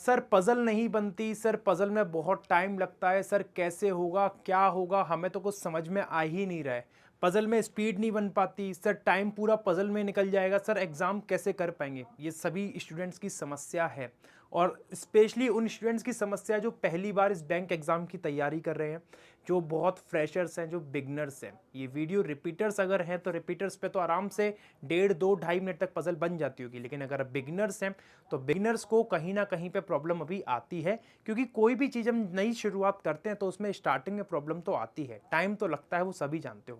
Sir puzzle नहीं बनती, sir puzzle में बहुत टाइम लगता है, सर कैसे होगा, क्या होगा, हमें तो कुछ समझ में आ ही नहीं रहा है। पज़ल में स्पीड नहीं बन पाती, सर टाइम पूरा पज़ल में निकल जाएगा, सर एग्ज़ाम कैसे कर पाएँगे? ये सभी स्टूडेंट्स की समस्या है और स्पेशली उन स्टूडेंट्स की समस्या जो पहली बार इस बैंक एग्ज़ाम की तैयारी कर रहे हैं, जो बहुत फ्रेशर्स हैं, जो बिगिनर्स हैं। ये वीडियो रिपीटर्स अगर हैं तो रिपीटर्स पे तो आराम से डेढ़ 2 ढाई मिनट तक पज़ल बन जाती होगी, लेकिन अगर बिगिनर्स हैं तो बिगिनर्स को कहीं ना कहीं पे प्रॉब्लम अभी आती है, क्योंकि कोई भी चीज़ हम नई शुरुआत करते हैं तो उसमें स्टार्टिंग में प्रॉब्लम तो आती है, टाइम तो लगता है, वो सभी जानते हो।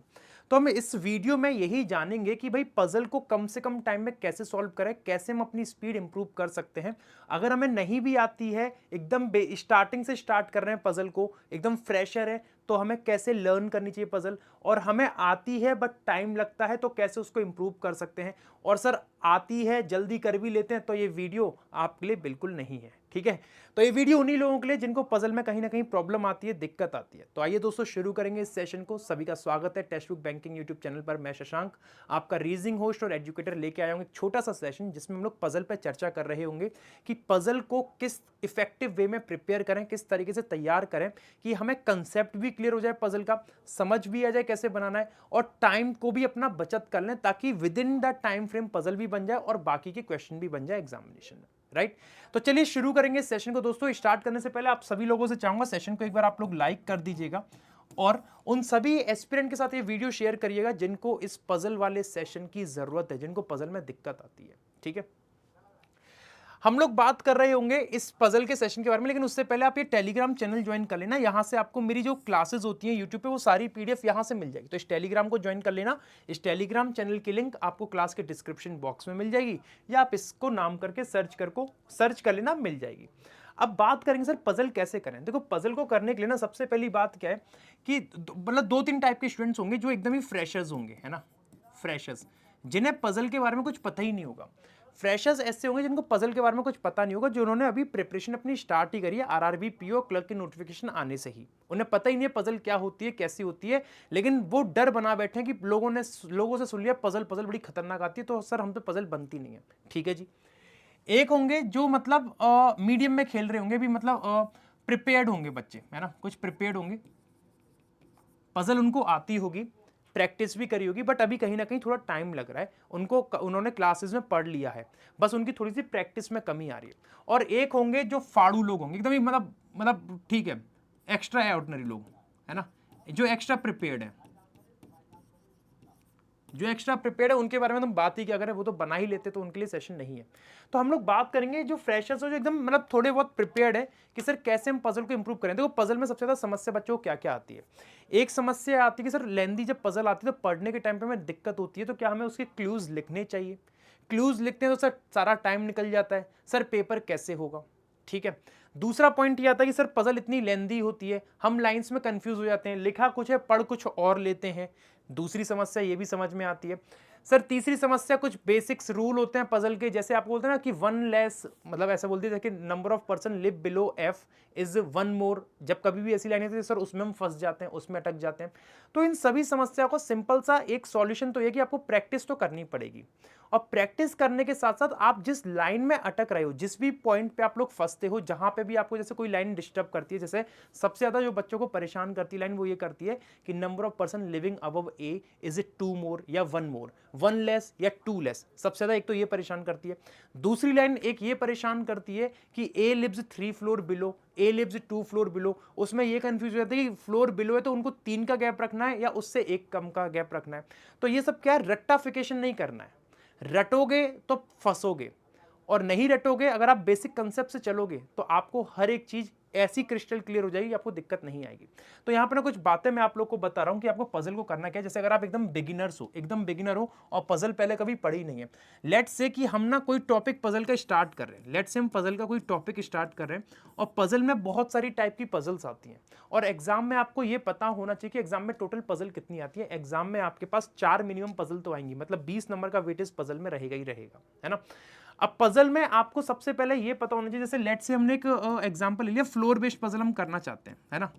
तो हम इस वीडियो में यही जानेंगे कि भाई पजल को कम से कम टाइम में कैसे सॉल्व करें, कैसे हम अपनी स्पीड इंप्रूव कर सकते हैं। अगर हमें नहीं भी आती है, एकदम स्टार्टिंग से स्टार्ट कर रहे हैं पजल को, एकदम फ्रेशर है, तो हमें कैसे लर्न करनी चाहिए पजल, और हमें आती है बट टाइम लगता है तो कैसे उसको इंप्रूव कर सकते हैं। और सर आती है जल्दी कर भी लेते हैं तो ये वीडियो आपके लिए बिल्कुल नहीं है, ठीक है। तो ये वीडियो उन्हीं लोगों के लिए जिनको पजल में कहीं ना कहीं प्रॉब्लम आती है, दिक्कत आती है। तो आइए दोस्तों शुरू करेंगे इस सेशन को। सभी का स्वागत है text book banking YouTube channel पर। मैं शशांक, आपका रीजनिंग होस्ट और एजुकेटर, लेके आया हूँ एक छोटा सा सेशन जिसमें हम लोग पजल पर चर्चा कर रहे होंगे कि पजल को किस इफेक्टिव वे में प्रिपेयर करें, किस तरीके से तैयार करें कि हमें कंसेप्ट भी क्लियर हो जाए, पजल का समझ भी आ जाए कैसे बनाना है, और टाइम को भी अपना बचत कर लें ताकि with in the time frame puzzle भी बन जाए और बाकी के क्वेश्चन भी बन जाए एग्जामिनेशन में, राइट। तो चलिए शुरू करेंगे इस सेशन को। दोस्तों स्टार्ट करने से पहले आप सभी लोगों से चाहूंगा सेशन को एक बार आप लोग लाइक कर दीजिएगा और उन सभी एस्पिरेंट के साथ ये वीडियो शेयर करिएगा जिनको इस पजल वाले सेशन की जरूरत है, जिनको पजल में दिक्कत आती है, ठीक है। हम लोग बात कर रहे होंगे इस पजल के सेशन के बारे में, लेकिन उससे पहले आप ये टेलीग्राम चैनल ज्वाइन कर लेना। यहाँ से आपको मेरी जो क्लासेस होती हैं यूट्यूब पे वो सारी पीडीएफ यहाँ से मिल जाएगी, तो इस टेलीग्राम को ज्वाइन कर लेना। इस टेलीग्राम चैनल की लिंक आपको क्लास के डिस्क्रिप्शन बॉक्स में मिल जाएगी, या आप इसको नाम करके सर्च कर लेना, मिल जाएगी। अब बात करेंगे सर पजल कैसे करें। देखो पजल को करने के लिए ना सबसे पहली बात क्या है कि मतलब 2-3 टाइप के स्टूडेंट्स होंगे जो एकदम ही फ्रेशर्स होंगे, है ना, फ्रेशर्स जिन्हें पजल के बारे में कुछ पता ही नहीं होगा। फ्रेशर्स ऐसे होंगे जिनको पजल के बारे में कुछ पता नहीं होगा, जिन्होंने अभी प्रिपरेशन अपनी स्टार्ट ही करी है आरआरबी पीओ क्लर्क की नोटिफिकेशन आने से ही, उन्हें पता ही नहीं है पजल क्या होती है, कैसी होती है, लेकिन वो डर बना बैठे हैं कि लोगों से सुन लिया पजल पजल बड़ी खतरनाक आती है, तो सर हम तो पजल बनती नहीं है, ठीक है जी। एक होंगे जो मतलब मीडियम में खेल रहे होंगे भी, मतलब प्रिपेयर्ड होंगे बच्चे, है ना, कुछ प्रिपेयर्ड होंगे, पजल उनको आती होगी, प्रैक्टिस भी करी होगी, बट अभी कहीं ना कहीं थोड़ा टाइम लग रहा है उनको, उन्होंने क्लासेस में पढ़ लिया है, बस उनकी थोड़ी सी प्रैक्टिस में कमी आ रही है। और एक होंगे जो फाड़ू लोग होंगे, एकदम ही मतलब ठीक है, एक्स्ट्रा ऑर्डिनरी लोग, है ना, जो एक्स्ट्रा प्रिपेयर्ड है, जो एक्स्ट्रा प्रिपेयर्ड है उनके बारे में तुम बात ही क्या करें, वो तो बना ही लेते, तो उनके लिए सेशन नहीं है। तो हम लोग बात करेंगे जो फ्रेशर्स हो, जो एकदम मतलब थोड़े बहुत प्रिपेयर्ड है कि सर कैसे हम पजल को इंप्रूव करें। देखो पजल में सबसे ज्यादा समस्या बच्चों को क्या क्या आती है। एक समस्या आती है कि सर लेंदी जब पजल आती है तो पढ़ने के टाइम पे हमें दिक्कत होती है, तो क्या हमें उसके क्लूज लिखने चाहिए। क्लूज लिखते हैं तो सर सारा टाइम निकल जाता है, सर पेपर कैसे होगा, ठीक है। दूसरा पॉइंट ये आता है कि सर पजल इतनी लेंदी होती है, हम लाइंस में कंफ्यूज हो जाते हैं, लिखा कुछ है पढ़ कुछ और लेते हैं। दूसरी समस्या ये भी समझ में आती है। सर तीसरी समस्या, कुछ बेसिक्स रूल होते हैं पजल के, जैसे आप बोलते हैं ना कि वन लेस, मतलब ऐसा बोलते हैं कि number of person live below F is one more, जब कभी भी ऐसी लाइन आती है सर उसमें हम फंस जाते हैं, उसमें अटक जाते हैं। तो इन सभी समस्या को सिंपल सा एक सॉल्यूशन तो ये कि आपको प्रैक्टिस तो करनी पड़ेगी, और प्रैक्टिस करने के साथ साथ आप जिस लाइन में अटक रहे हो, जिस भी पॉइंट पे आप लोग फंसते हो, जहां पे भी आपको जैसे कोई लाइन डिस्टर्ब करती है, जैसे सबसे ज्यादा जो बच्चों को परेशान करती है लाइन वो ये करती है कि number of person living above A is it two more या वन मोर, वन लेस या टू लेस, सबसे ज्यादा एक तो ये परेशान करती है। दूसरी लाइन एक ये परेशान करती है कि ए लिव्स 3 फ्लोर बिलो, ए लिव्स 2 फ्लोर बिलो, उसमें ये कंफ्यूज हो जाता है कि फ्लोर बिलो है तो उनको 3 का गैप रखना है या उससे एक कम का गैप रखना है। तो ये सब क्या है, रट्टाफिकेशन नहीं करना है, रटोगे तो फंसोगे, और नहीं रटोगे, अगर आप बेसिक कंसेप्ट से चलोगे तो आपको हर एक चीज ऐसी क्रिस्टल क्लियर हो जाएगी, आपको दिक्कत नहीं आएगी। तो यहां पर ना कुछ बातें मैं आप लोग को बता रहा हूं कि आपको पजल को करना क्या है। जैसे अगर आप एकदम बिगिनर हो और पजल पहले कभी पढ़ी नहीं है, लेट्स से कि हम ना कोई टॉपिक पजल का स्टार्ट कर रहे हैं, लेट्स से हम पजल का कोई टॉपिक स्टार्ट कर रहे हैं, और पजल में बहुत सारी टाइप की पजल्स आती हैं, और एग्जाम में आपको ये पता होना चाहिए कि एग्जाम में टोटल पजल कितनी आती है। एग्जाम में आपके पास 4 मिनिमम पजल तो आएंगी, मतलब 20 नंबर का वेटेज पजल में रहेगा ही रहेगा, है ना। अब पजल में आपको सबसे पहले ये पता होना चाहिए, जैसे लेट से हमने एक एग्जांपल ले लिया, फ्लोर बेस्ड पजल हम करना चाहते हैं, है ना।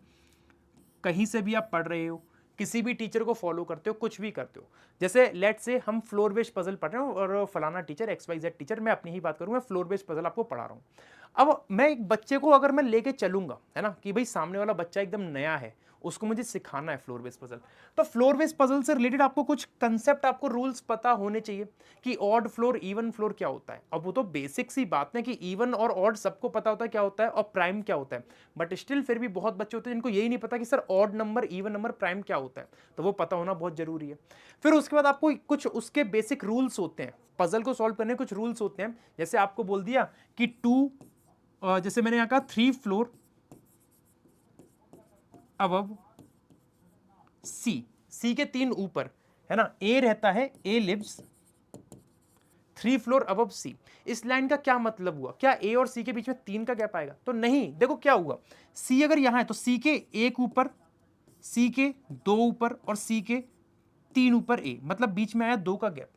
कहीं से भी आप पढ़ रहे हो, किसी भी टीचर को फॉलो करते हो, कुछ भी करते हो, जैसे लेट से हम फ्लोर बेस्ड पजल पढ़ रहे हो और फलाना टीचर XYZ टीचर, मैं अपनी ही बात करूँ, मैं फ्लोर बेस्ड पजल आपको पढ़ा रहा हूँ। अब मैं एक बच्चे को अगर मैं लेके चलूंगा, है ना, कि भाई सामने वाला बच्चा एकदम नया है, उसको मुझे सिखाना है फ्लोर बेस्ड पजल, तो फ्लोर बेस्ड पजल से रिलेटेड आपको कुछ कंसेप्ट, आपको रूल्स पता होने चाहिए कि ऑड फ्लोर इवन फ्लोर क्या होता है। अब वो तो बेसिक सी बात है कि इवन और ऑड सबको पता होता है क्या होता है और प्राइम क्या होता है, बट स्टिल फिर भी बहुत बच्चे होते हैं जिनको यही नहीं पता कि sir odd number, even number, prime क्या होता है, तो वो पता होना बहुत जरूरी है। फिर उसके बाद आपको कुछ उसके बेसिक रूल्स होते हैं, पजल को सॉल्व करने कुछ रूल्स होते हैं, जैसे आपको बोल दिया कि जैसे मैंने यहां कहा 3 फ्लोर अबव सी के 3 ऊपर, है ना, ए रहता है, ए लिव्स 3 फ्लोर अबव सी। इस लाइन का क्या मतलब हुआ, क्या ए और सी के बीच में 3 का गैप आएगा, तो नहीं। देखो क्या हुआ, सी अगर यहां है तो सी के 1 ऊपर, सी के 2 ऊपर और सी के 3 ऊपर ए, मतलब बीच में आया 2 का गैप।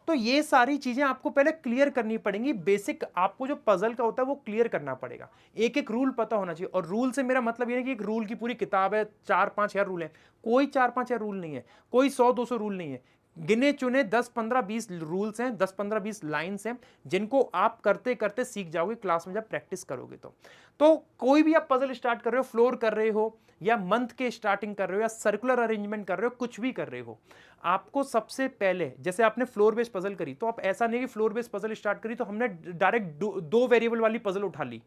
तो ये सारी चीजें आपको पहले क्लियर करनी पड़ेंगी, बेसिक आपको जो पजल का होता है वो क्लियर करना पड़ेगा, एक एक रूल पता होना चाहिए। और रूल से मेरा मतलब ये नहीं कि एक रूल की पूरी किताब है, 4-5 हजार रूल है, कोई 4-5 हजार रूल नहीं है, कोई 100-200 रूल नहीं है, गिने चुने 10-15-20 रूल्स हैं, 10-15-20 लाइन्स हैं, जिनको आप करते करते सीख जाओगे क्लास में जब प्रैक्टिस करोगे। तो कोई भी आप पजल स्टार्ट कर रहे हो, फ्लोर कर रहे हो या मंथ के स्टार्टिंग कर रहे हो या सर्कुलर अरेंजमेंट कर रहे हो, कुछ भी कर रहे हो, आपको सबसे पहले, जैसे आपने फ्लोर बेस्ड पजल करी, तो आप ऐसा नहीं कि फ्लोर बेस्ड पजल स्टार्ट करी तो हमने डायरेक्ट दो वेरिएबल वाली पजल उठा ली,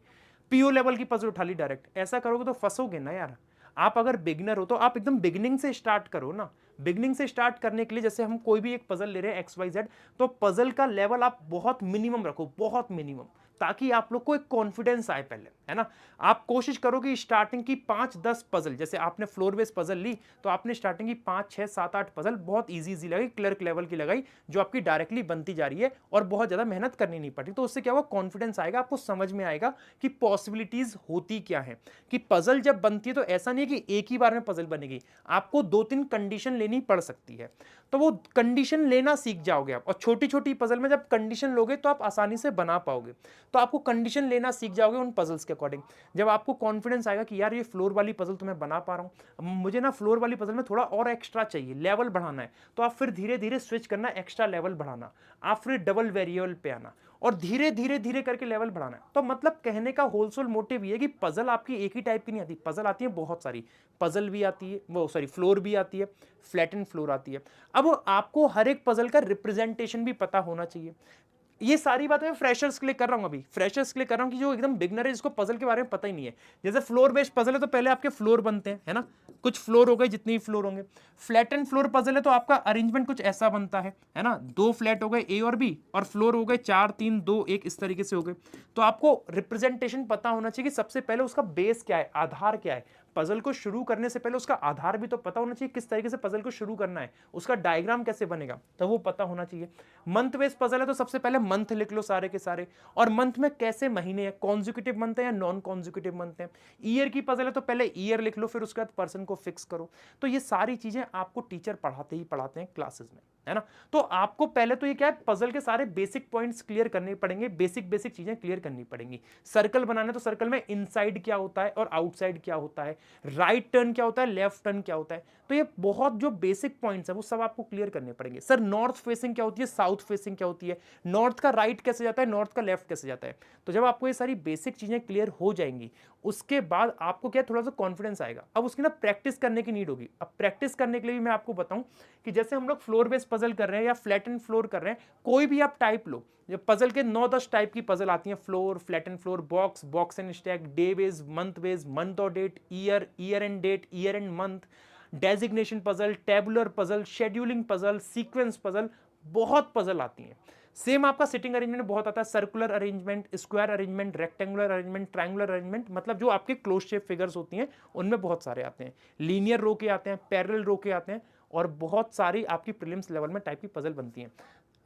पीओ लेवल की पजल उठा ली डायरेक्ट, ऐसा करोगे तो फंसोगे ना यार। आप अगर बिगनर हो तो आप एकदम बिगनिंग से स्टार्ट करो ना। बिगनिंग से स्टार्ट करने के लिए जैसे हम कोई भी एक पजल ले रहे हैं XYZ, तो पजल का लेवल आप बहुत मिनिमम रखो, बहुत मिनिमम, ताकि आप लोग को एक कॉन्फिडेंस आए पहले, है ना। आप कोशिश करो कि स्टार्टिंग की 5-10 पजल, जैसे आपने फ्लोर बेस पजल ली तो आपने स्टार्टिंग की 5-6-7-8 पजल बहुत इजी लगाई, क्लर्क लेवल की लगाई, जो आपकी डायरेक्टली बनती जा रही है और बहुत ज्यादा मेहनत करनी नहीं पड़ी। तो उससे क्या हुआ, कॉन्फिडेंस आएगा, आपको समझ में आएगा कि पॉसिबिलिटीज होती क्या है, कि पजल जब बनती है तो ऐसा नहीं है कि एक ही बार में पजल बनेगी, आपको 2-3 कंडीशन लेनी पड़ सकती है, तो वो कंडीशन लेना सीख जाओगे आप। और छोटी छोटी पजल में जब कंडीशन लोगे तो आप आसानी से बना पाओगे, तो आपको कंडीशन लेना सीख जाओगे उन पजल्स के अकॉर्डिंग। जब आपको कॉन्फिडेंस आएगा कि यार ये फ्लोर वाली पजल तो मैं बना पा रहा हूँ, मुझे ना फ्लोर वाली पजल में थोड़ा और एक्स्ट्रा चाहिए, लेवल बढ़ाना है, तो आप फिर धीरे धीरे स्विच करना, एक्स्ट्रा लेवल बढ़ाना, आप फिर डबल वेरिएबल पे आना और धीरे धीरे धीरे करके लेवल बढ़ाना है। तो मतलब कहने का होलसेल मोटिव ये है कि पजल आपकी एक ही टाइप की नहीं आती, पजल आती है बहुत सारी, पजल भी आती है, वो सॉरी फ्लोर भी आती है, फ्लैट एंड फ्लोर आती है। अब आपको हर एक पजल का रिप्रेजेंटेशन भी पता होना चाहिए। ये सारी बातें मैं फ्रेशर्स के लिए कर रहा हूं, अभी फ्रेशर्स के लिए कर रहा हूं कि जो एकदम बिगनर है, जिसको पजल के बारे में पता ही नहीं है। जैसे फ्लोर बेस्ड पजल है तो पहले आपके फ्लोर बनते हैं, है ना, कुछ फ्लोर हो गए, जितने भी फ्लोर होंगे। फ्लैट एंड फ्लोर पजल है तो आपका अरेंजमेंट कुछ ऐसा बनता है ना, 2 फ्लैट हो गए A और B और फ्लोर हो गए 4-3-2-1, इस तरीके से हो गए। तो आपको रिप्रेजेंटेशन पता होना चाहिए कि सबसे पहले उसका बेस क्या है, आधार क्या है, पजल को शुरू करने से पहले उसका आधार भी तो पता होना चाहिए, किस तरीके से पजल को शुरू करना है, उसका डायग्राम कैसे बनेगा, तो वो पता होना चाहिए। मंथ बेस्ड पजल है तो सबसे पहले मंथ लिख लो सारे के सारे, और मंथ में कैसे महीने हैं, कॉन्जिक्यूटिव मंथ है या नॉन कॉन्जिक्यूटिव मंथ है। ईयर की पजल है तो पहले ईयर लिख लो, फिर उसके बाद पर्सन को फिक्स करो। तो ये सारी चीजें आपको टीचर पढ़ाते ही पढ़ाते हैं क्लासेस में, है ना। तो आपको पहले तो ये क्या है, पजल के सारे बेसिक पॉइंट्स क्लियर करने पड़ेंगे, बेसिक बेसिक चीजें क्लियर करनी पड़ेंगी। सर्कल बनाना है तो सर्कल में इनसाइड क्या होता है और आउटसाइड क्या होता है, राइट टर्न क्या होता है, लेफ्ट टर्न क्या होता है, तो ये बहुत जो बेसिक पॉइंट्स है वो सब आपको क्लियर करने पड़ेंगे। सर नॉर्थ फेसिंग क्या होती है, साउथ फेसिंग क्या होती है, नॉर्थ का राइट कैसे जाता है, नॉर्थ का लेफ्ट कैसे जाता है। तो जब आपको ये सारी बेसिक चीजें क्लियर हो जाएंगी, उसके बाद आपको क्या थोड़ा सा कॉन्फिडेंस आएगा। अब उसकी ना प्रैक्टिस करने की नीड होगी। अब प्रैक्टिस करने के लिए भी मैं आपको बताऊं कि जैसे हम लोग फ्लोर बेस्ड पजल कर रहे हैं या फ्लैट एंड फ्लोर कर रहे हैं, कोई भी आप टाइप लो, पजल के 9-10 टाइप की पजल आती हैं, floor, flat and floor, box, box and stack, day base, month और date, year, year and date, year and month, designation puzzle, tabular puzzle, scheduling puzzle, sequence puzzle, बहुत puzzle आती हैं। Same आपका sitting arrangement बहुत आता है, circular arrangement, square arrangement, rectangular arrangement, triangular arrangement, मतलब जो आपके क्लोज शेप फिगर्स होती हैं उनमें बहुत सारे आते हैं। लीनियर रो के आते हैं, पैरेलल रो के आते हैं, और बहुत सारी आपकी प्रीलिम्स लेवल में टाइप की पजल बनती हैं।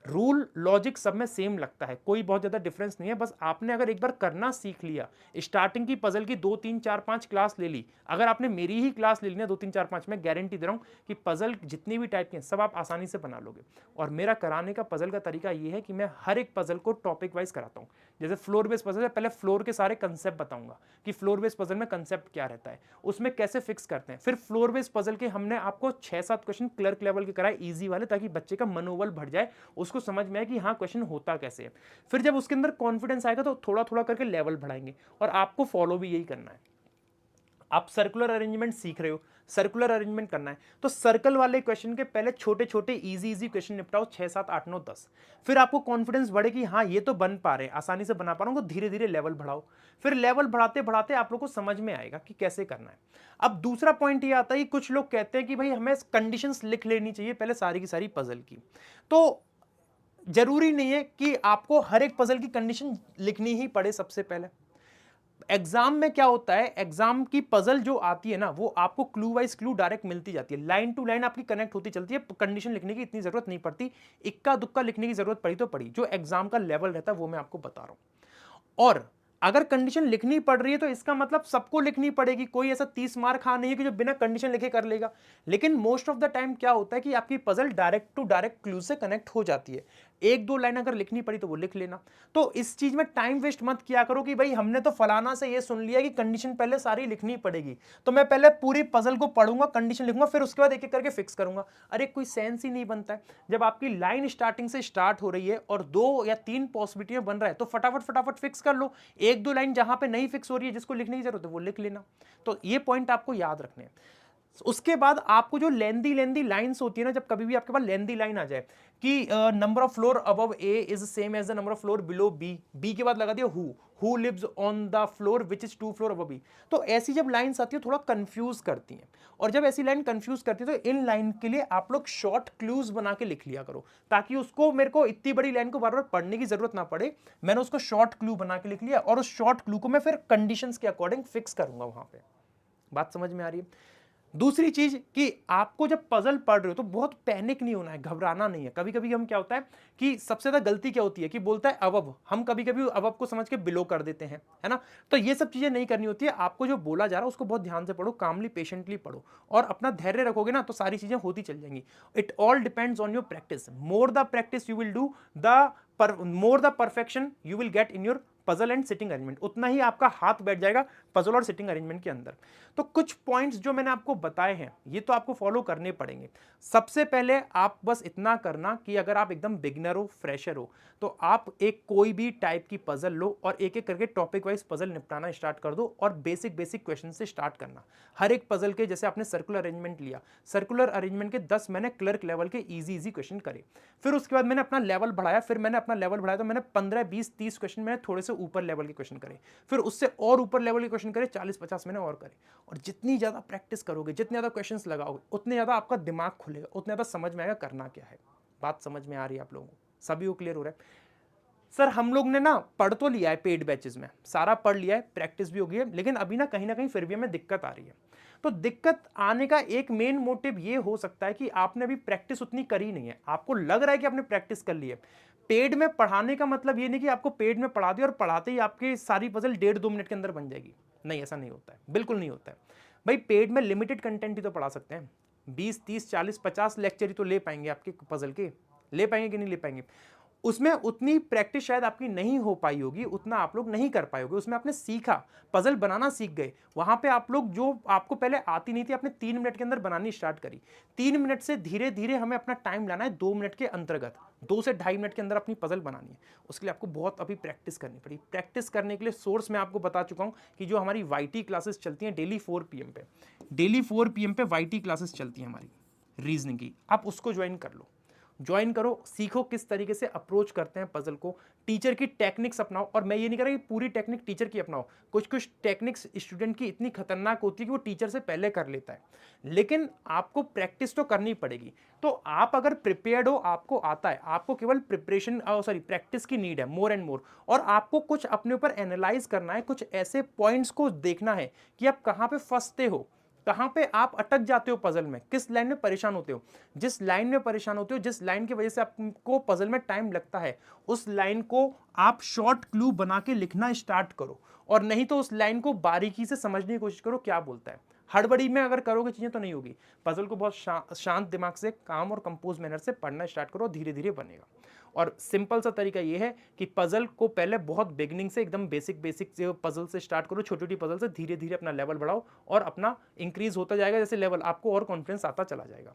रूल लॉजिक सब में सेम लगता है, कोई बहुत ज़्यादा डिफरेंस नहीं है। बस आपने अगर एक बार करना सीख लिया, स्टार्टिंग की पजल की 2-3-4-5 क्लास ले ली, अगर आपने मेरी ही क्लास ले ली ना 2-3-4-5, मैं गारंटी दे रहा हूँ कि पजल जितनी भी टाइप की हैं सब आप आसानी से बना लोगे। और मेरा कराने का पजल का तरीका ये है कि मैं हर एक पजल को टॉपिक वाइज कराता हूँ, जैसे फ्लोर बेस्ड पजल है, पहले फ्लोर के सारे कंसेप्ट बताऊंगा कि फ्लोर बेस्ड पजल में कंसेप्ट क्या रहता है, उसमें कैसे फिक्स करते हैं। फिर फ्लोर बेस्ड पजल के हमने आपको 6-7 क्वेश्चन क्लर्क लेवल के कराए इजी वाले, ताकि बच्चे का मनोबल बढ़ जाए, उसको समझ में आए कि हाँ क्वेश्चन होता कैसे है। फिर जब उसके अंदर कॉन्फिडेंस आएगा तो थोड़ा थोड़ा करके लेवल बढ़ाएंगे, और आपको फॉलो भी यही करना है। आप सर्कुलर अरेंजमेंट सीख रहे हो, सर्कुलर अरेंजमेंट करना है, तो सर्कल वाले क्वेश्चन के पहले छोटे छोटे इजी इजी क्वेश्चन निपटाओ, 6 7 8 9 10। फिर आपको कॉन्फिडेंस बढ़े कि हाँ ये तो बन पा रहे हैं, आसानी से बना पा रहा हूँ, तो धीरे धीरे लेवल बढ़ाओ। फिर लेवल बढ़ाते बढ़ाते आप लोग को समझ में आएगा कि कैसे करना है। अब दूसरा पॉइंट ये आता है कि कुछ लोग कहते हैं कि भाई हमें कंडीशंस लिख लेनी चाहिए पहले सारी की सारी पजल की। तो जरूरी नहीं है कि आपको हर एक पजल की कंडीशन लिखनी ही पड़े सबसे पहले। एग्जाम में क्या होता है, एग्जाम की पजल जो आती है ना, वो आपको क्लू वाइज क्लू डायरेक्ट मिलती जाती है, लाइन टू लाइन आपकी कनेक्ट होती चलती है, कंडीशन लिखने की इतनी जरूरत नहीं पड़ती। इक्का दुक्का लिखने की जरूरत पड़ी तो पड़ी, जो एग्जाम का लेवल रहता है वो मैं आपको बता रहा हूं। और अगर कंडीशन लिखनी पड़ रही है तो इसका मतलब सबको लिखनी पड़ेगी, कोई ऐसा 30 मार्क हाँ नहीं है कि जो बिना कंडीशन लिखे कर लेगा। लेकिन मोस्ट ऑफ द टाइम क्या होता है कि आपकी puzzle direct to direct clue से कनेक्ट हो जाती है, एक दो लाइन अगर लिखनी पड़ी तो वो लिख लेना। तो इस चीज में टाइम वेस्ट मत किया करो कि भाई हमने तो फलाना से ये सुन लिया कि कंडीशन पहले सारी लिखनी पड़ेगी, तो मैं पहले पूरी पजल को पढ़ूंगा, कंडीशन लिखूंगा, फिर उसके बाद एक एक करके फिक्स करूंगा। अरे कोई सेंस ही नहीं बनता है। जब आपकी लाइन स्टार्टिंग से स्टार्ट हो रही है और 2 या 3 पॉसिबिलिटी बन रहा है, तो फटाफट फटाफट फिक्स कर लो। एक दो लाइन जहां पे नहीं फिक्स हो रही है, जिसको लिखने की जरूरत है वो लिख लेना। तो ये पॉइंट आपको याद रखने हैं। उसके बाद आपको जो लेंदी लेंदी लाइंस होती है ना, जब कभी भी आपके पास लेंदी लाइन आ जाए कि number of floor above A is same as the number of floor below B, B के बाद लगा दिया who lives on the floor which is 2 floor above B. तो ऐसी जब लाइंस आती है थोड़ा कंफ्यूज करती हैं, और जब ऐसी लाइन कंफ्यूज करती है तो इन लाइन के लिए आप लोग शॉर्ट क्लूज बना के लिख लिया करो, ताकि उसको मेरे को इतनी बड़ी लाइन को बार बार पढ़ने की जरूरत ना पड़े। मैंने उसको शॉर्ट क्लू बना के लिख लिया, और उस शॉर्ट क्लू को मैं फिर कंडीशंस के अकॉर्डिंग फिक्स करूंगा वहां पे। बात समझ में आ रही है? दूसरी चीज कि आपको जब पजल पढ़ रहे हो तो बहुत पैनिक नहीं होना है, घबराना नहीं है। कभी कभी हम क्या होता है कि सबसे ज्यादा गलती क्या होती है कि बोलता है अवब, हम कभी कभी अवब को समझ के बिलो कर देते हैं, है ना। तो ये सब चीजें नहीं करनी होती है। आपको जो बोला जा रहा है उसको बहुत ध्यान से पढ़ो, कामली पेशेंटली पढ़ो, और अपना धैर्य रखोगे ना तो सारी चीजें होती चल जाएंगी। It all depends on your practice, more the practice you will do, the more the perfection you will get in your puzzle and sitting arrangement, उतना ही आपका हाथ बैठ जाएगा पजल और सिटिंग अरेंजमेंट के अंदर। तो कुछ पॉइंट्स जो मैंने आपको बताए हैं ये तो आपको फॉलो करने पड़ेंगे। सबसे पहले आप बस इतना करना कि अगर आप एकदम बिगिनर हो, फ्रेशर हो, तो आप एक कोई भी टाइप की पजल लो और एक एक करके टॉपिक वाइज पजल निपटाना स्टार्ट कर दो, और बेसिक बेसिक क्वेश्चन से स्टार्ट करना। हर एक पजल के, जैसे आपने सर्कुलर अरेंजमेंट लिया, सर्कुलर अरेंजमेंट के 10 मैंने क्लर्क लेवल के इजी इजी क्वेश्चन करे। फिर उसके बाद मैंने अपना लेवल बढ़ाया, फिर मैंने अपना लेवल बढ़ाया तो मैंने 15 20 30 क्वेश्चन मैंने थोड़े से ऊपर लेवल के क्वेश्चन करे, फिर उससे और ऊपर लेवल के क्वेश्चन करे, 40 50 मैंने और करे। और जितनी ज्यादा प्रैक्टिस करोगे, जितने ज्यादा क्वेश्चंस लगाओगे, उतने ज्यादा आपका दिमाग खुलेगा, उतने ज्यादा समझ में आएगा करना क्या है। बात समझ में आ रही है आप लोगों को? सभी को क्लियर हो रहा है? सर हम लोग ने ना पढ़ तो लिया है, पेड बैचेस में सारा पढ़ लिया है, प्रैक्टिस भी हो गई है, लेकिन अभी ना कहीं फिर भी हमें दिक्कत आ रही है। तो दिक्कत आने का एक मेन मोटिव ये हो सकता है कि आपने अभी प्रैक्टिस उतनी करी नहीं है। आपको लग रहा है कि आपने प्रैक्टिस कर ली है। पेड में पढ़ाने का मतलब ये नहीं कि आपको पेड में पढ़ा दिया और पढ़ाते ही आपकी सारी पजल 1.5-2 मिनट के अंदर बन जाएगी। नहीं, ऐसा नहीं होता है, बिल्कुल नहीं होता है। भाई पेड में लिमिटेड कंटेंट ही तो पढ़ा सकते हैं, 20 30 40 50 लेक्चर ही तो ले पाएंगे आपके पजल के। ले पाएंगे कि नहीं ले पाएंगे? उसमें उतनी प्रैक्टिस शायद आपकी नहीं हो पाई होगी, उतना आप लोग नहीं कर पाए होगे। उसमें आपने सीखा, पजल बनाना सीख गए। वहां पे आप लोग जो आपको पहले आती नहीं थी, आपने 3 मिनट के अंदर बनानी स्टार्ट करी। 3 मिनट से धीरे धीरे हमें अपना टाइम लाना है 2 मिनट के अंतर्गत, 2 से 2.5 मिनट के अंदर अपनी पजल बनानी है। उसके लिए आपको बहुत अभी प्रैक्टिस करनी पड़ी। प्रैक्टिस करने के लिए सोर्स मैं आपको बता चुका हूँ कि जो हमारी वाईटी क्लासेस चलती हैं डेली 4 PM पे, डेली 4 PM पे वाईटी क्लासेस चलती हैं हमारी रीजनिंग की, आप उसको ज्वाइन कर लो। ज्वाइन करो, सीखो किस तरीके से अप्रोच करते हैं पजल को, टीचर की टेक्निक्स अपनाओ। और मैं ये नहीं कह रहा कि पूरी टेक्निक टीचर की अपनाओ, कुछ कुछ टेक्निक्स स्टूडेंट की इतनी खतरनाक होती है कि वो टीचर से पहले कर लेता है, लेकिन आपको प्रैक्टिस तो करनी पड़ेगी। तो आप अगर प्रिपेयर्ड हो, आपको आता है, आपको केवल प्रिपरेशन प्रैक्टिस की नीड है, मोर एंड मोर। और आपको कुछ अपने ऊपर एनालाइज करना है, कुछ ऐसे पॉइंट्स को देखना है कि आप कहाँ पे फंसते हो, कहां पे आप अटक जाते हो पजल में, किस लाइन में परेशान होते हो। जिस लाइन में परेशान होते हो, जिस लाइन की वजह से आपको पजल में टाइम लगता है, उस लाइन को आप शॉर्ट क्लू बना के लिखना स्टार्ट करो, और नहीं तो उस लाइन को बारीकी से समझने की कोशिश करो क्या बोलता है। हड़बड़ी में अगर करोगे चीजें तो नहीं होगी। पजल को बहुत शांत दिमाग से, काम और कंपोज मैनर से पढ़ना स्टार्ट करो, धीरे धीरे बनेगा। और सिंपल सा तरीका ये है कि पजल को पहले बहुत बिगनिंग से एकदम बेसिक पजल से स्टार्ट करो, छोटी छोटी पजल से धीरे धीरे अपना लेवल बढ़ाओ और अपना इंक्रीज होता जाएगा जैसे लेवल, आपको और कॉन्फिडेंस आता चला जाएगा।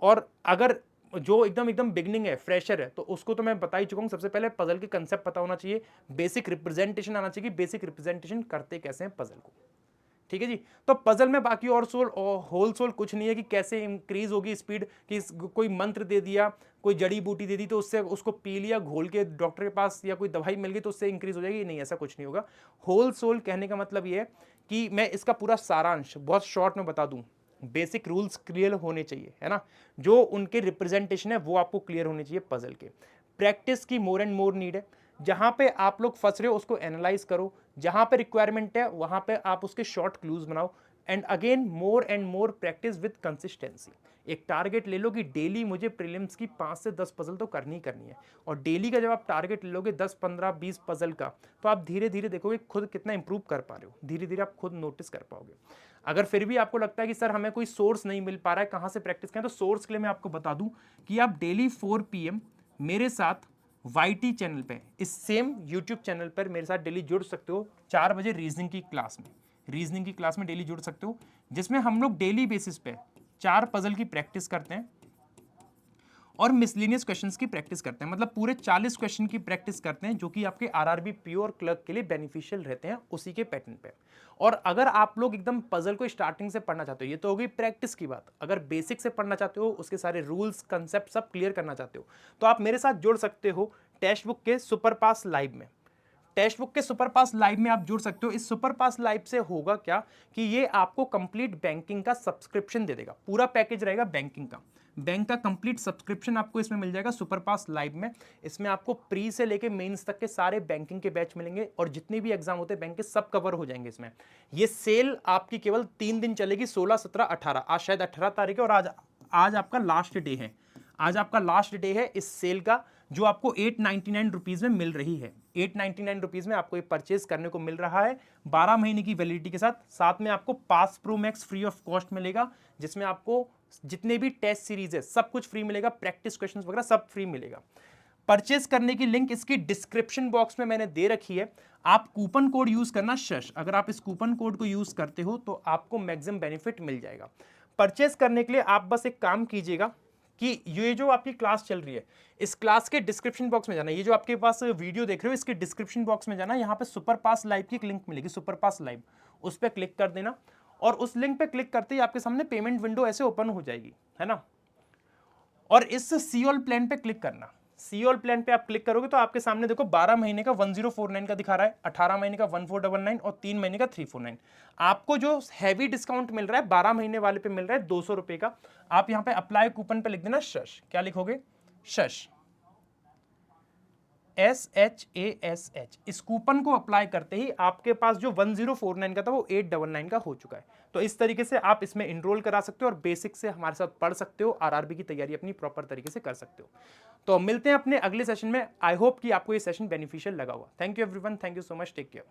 और अगर जो एकदम एकदम बिगनिंग है, फ्रेशर है, तो उसको तो मैं बता ही चुका हूं, सबसे पहले पजल के कंसेप्ट पता होना चाहिए, बेसिक रिप्रेजेंटेशन आना चाहिए, बेसिक रिप्रेजेंटेशन करते कैसे हैं पजल को। ठीक है जी। तो पजल में बाकी और सोल और होल सोल कुछ नहीं है कि कैसे इंक्रीज होगी स्पीड, कि कोई मंत्र दे दिया, कोई जड़ी बूटी दे दी तो उससे उसको पी लिया घोल के डॉक्टर के पास, या कोई दवाई मिल गई तो उससे इंक्रीज हो जाएगी, नहीं, ऐसा कुछ नहीं होगा। होल सोल कहने का मतलब ये है कि मैं इसका पूरा सारांश बहुत शॉर्ट में बता दूं, बेसिक रूल्स क्लियर होने चाहिए, है ना, जो उनके रिप्रेजेंटेशन है वो आपको क्लियर होने चाहिए पजल के। प्रैक्टिस की मोर एंड मोर नीड है, जहां पे आप लोग फंस रहे हो उसको एनालाइज करो, जहां पे रिक्वायरमेंट है वहां पे आप उसके शॉर्ट क्लूज बनाओ, and again more and more practice with consistency. एक टारगेट ले लो कि डेली मुझे प्रीलिम्स की 5 से 10 पजल तो करनी ही करनी है, और डेली का जब आप टारगेट ले लोगे 10 15 20 पजल का, तो आप धीरे धीरे देखोगे खुद कितना इंप्रूव कर पा रहे हो, धीरे धीरे आप खुद नोटिस कर पाओगे। अगर फिर भी आपको लगता है कि सर हमें कोई सोर्स नहीं मिल पा रहा है, कहाँ से प्रैक्टिस करें, तो सोर्स के लिए मैं आपको बता दूं कि आप डेली 4 PM मेरे साथ YT चैनल पे, इस सेम यूट्यूब चैनल पर मेरे साथ डेली जुड़ सकते हो 4 बजे रीजनिंग की क्लास में। रीजनिंग की क्लास में डेली जुड़ सकते हो, जिसमें हम लोग डेली बेसिस पे 4 पजल की प्रैक्टिस करते हैं और मिसलिनियस क्वेश्चंस की प्रैक्टिस करते हैं, मतलब पूरे 40 क्वेश्चन की प्रैक्टिस करते हैं, जो कि आपके आरआरबी पीओ और क्लर्क के लिए बेनिफिशियल रहते हैं उसी के पैटर्न पे। और अगर आप लोग एकदम पजल को स्टार्टिंग से पढ़ना चाहते हो, ये तो हो गई प्रैक्टिस की बात, अगर बेसिक से पढ़ना चाहते हो, उसके सारे रूल्स कंसेप्ट सब क्लियर करना चाहते हो, तो आप मेरे साथ जुड़ सकते हो टेक्स्ट बुक के सुपर पास लाइव में। टेक्स्ट बुक के सुपर पास लाइव में आप जुड़ सकते हो। इस सुपर पास लाइव से होगा क्या कि ये आपको कंप्लीट बैंकिंग का सब्सक्रिप्शन दे देगा, पूरा पैकेज रहेगा बैंकिंग का, बैंक का कंप्लीट सब्सक्रिप्शन आपको इसमें मिल जाएगा सुपर पास लाइव में। इसमें आपको प्री से लेके मेंस तक के सारे बैंकिंग के बैच मिलेंगे, और जितने भी एग्जाम होते हैं बैंक के सब कवर हो जाएंगे इसमें। ये सेल आपकी केवल 3 दिन चलेगी, 16 17 18, आज शायद 18 तारीख है, और आज आपका लास्ट डे है, आज आपका लास्ट डे है इस सेल का, जो आपको 899 रुपीज में मिल रही है। 899 रुपीज में आपको ये परचेज करने को मिल रहा है 12 महीने की वैलिडिटी के साथ। साथ में आपको pass pro max free of cost मिलेगा, जिसमें आपको जितने भी टेस्ट सीरीज है सब कुछ फ्री मिलेगा, प्रैक्टिस क्वेश्चंस वगैरह सब फ्री मिलेगा। परचेज करने की लिंक इसकी डिस्क्रिप्शन बॉक्स में मैंने दे रखी है। आप कूपन कोड यूज करना शश, अगर आप इस कूपन कोड को यूज करते हो तो आपको मैक्सिमम बेनिफिट मिल जाएगा। परचेज करने के लिए आप बस एक काम कीजिएगा कि ये जो आपकी क्लास चल रही है, इस क्लास के डिस्क्रिप्शन बॉक्स में जाना, ये जो आपके पास वीडियो देख रहे हो इसके डिस्क्रिप्शन बॉक्स में जाना, यहाँ पे सुपर पास लाइव की एक लिंक मिलेगी, सुपर पास लाइव, उस पर क्लिक कर देना, और उस लिंक पे क्लिक करते ही आपके सामने पेमेंट विंडो ऐसे ओपन हो जाएगी, है ना। और इस सी ऑल प्लान पे क्लिक करना, सी ऑल प्लान पे आप क्लिक करोगे तो आपके सामने देखो 12 महीने का 1049 का दिखा रहा है, 18 महीने का 1499 और 3 महीने का 349। आपको जो हैवी डिस्काउंट मिल रहा है 12 महीने वाले पे मिल रहा है 200 रुपए का। आप यहाँ पे अप्लाई कूपन पे लिख देना शश, क्या लिखोगे, शश, SHASH। इस कूपन को अप्लाई करते ही आपके पास जो 1049 का था वो 899 का हो चुका है। तो इस तरीके से आप इसमें इनरोल करा सकते हो और बेसिक से हमारे साथ पढ़ सकते हो, आरआरबी की तैयारी अपनी प्रॉपर तरीके से कर सकते हो। तो मिलते हैं अपने अगले सेशन में। आई होप कि आपको ये सेशन बेनिफिशियल लगा हुआ। Thank you everyone, thank you so much, take care.